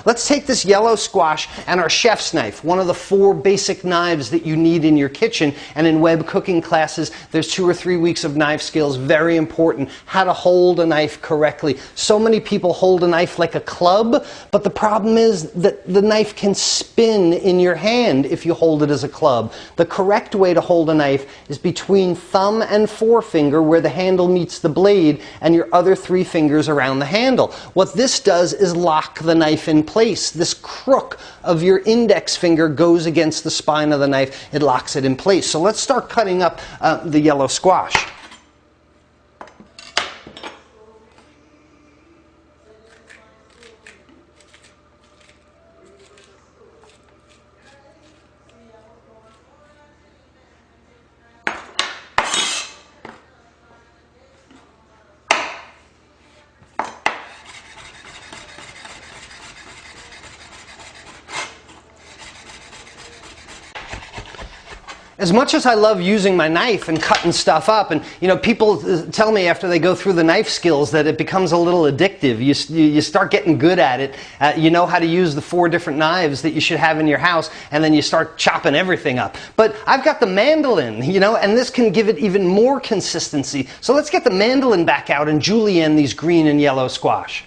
let's take this yellow squash and our chef's knife, one of the 4 basic knives that you need in your kitchen. And in web cooking classes, there's 2 or 3 weeks of knife skills, very important. How to hold a knife correctly. So many people hold a knife like a club, but the problem is that the knife can spin in your hand if you hold it as a club. The correct way to hold a knife is between thumb and forefinger, where the handle meets the blade, and your other 3 fingers around the handle. What this does is lock the knife in place. This crook of your index finger goes against the spine of the knife. It locks it in place. So let's start cutting up the yellow squash. As much as I love using my knife and cutting stuff up, and people tell me after they go through the knife skills that it becomes a little addictive. You start getting good at it. You know how to use the 4 different knives that you should have in your house, and then you start chopping everything up. But I've got the mandolin, and this can give it even more consistency. So let's get the mandolin back out and julienne these green and yellow squash.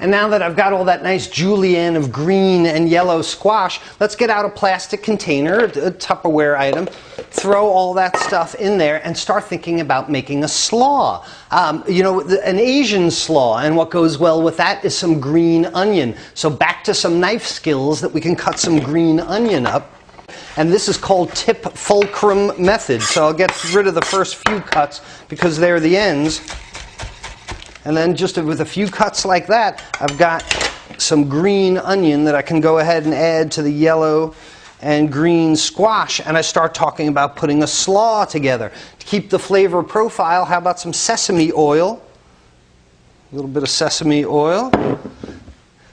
And now that I've got all that nice julienne of green and yellow squash, let's get out a plastic container, a Tupperware item, throw all that stuff in there, and start thinking about making a slaw. An Asian slaw, and what goes well with that is some green onion. So back to some knife skills that we can cut some green onion up. And this is called tip fulcrum method. So I'll get rid of the first few cuts because they're the ends. And then just with a few cuts like that, I've got some green onion that I can go ahead and add to the yellow and green squash. And I start talking about putting a slaw together. To keep the flavor profile, how about some sesame oil? A little bit of sesame oil.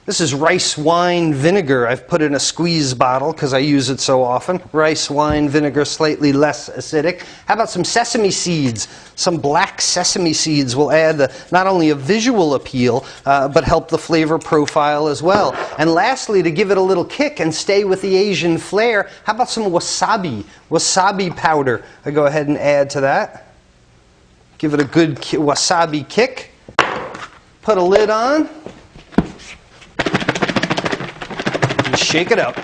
This is rice wine vinegar. I've put in a squeeze bottle because I use it so often. Rice wine vinegar, slightly less acidic. How about some sesame seeds? Some black sesame seeds will add not only a visual appeal, but help the flavor profile as well. And lastly, to give it a little kick and stay with the Asian flair, how about some wasabi? Wasabi powder. I go ahead and add to that. Give it a good wasabi kick. Put a lid on. Shake it up.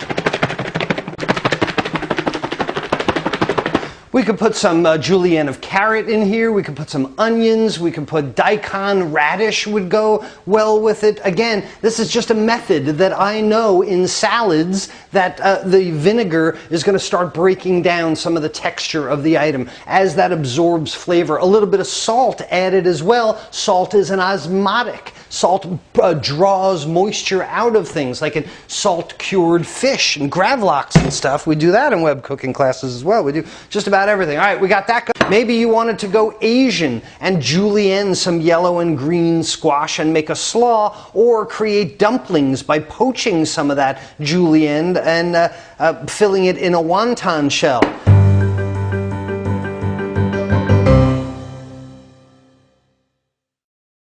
We could put some julienne of carrot in here. We could put some onions. We could put daikon radish would go well with it. Again, this is just a method that I know in salads that the vinegar is going to start breaking down some of the texture of the item as that absorbs flavor. A little bit of salt added as well. Salt is an osmotic. Salt draws moisture out of things, like in salt-cured fish and gravlax and stuff. We do that in web cooking classes as well. We do just about everything. All right, we got that. Maybe you wanted to go Asian and julienne some yellow and green squash and make a slaw, or create dumplings by poaching some of that julienne and filling it in a wonton shell.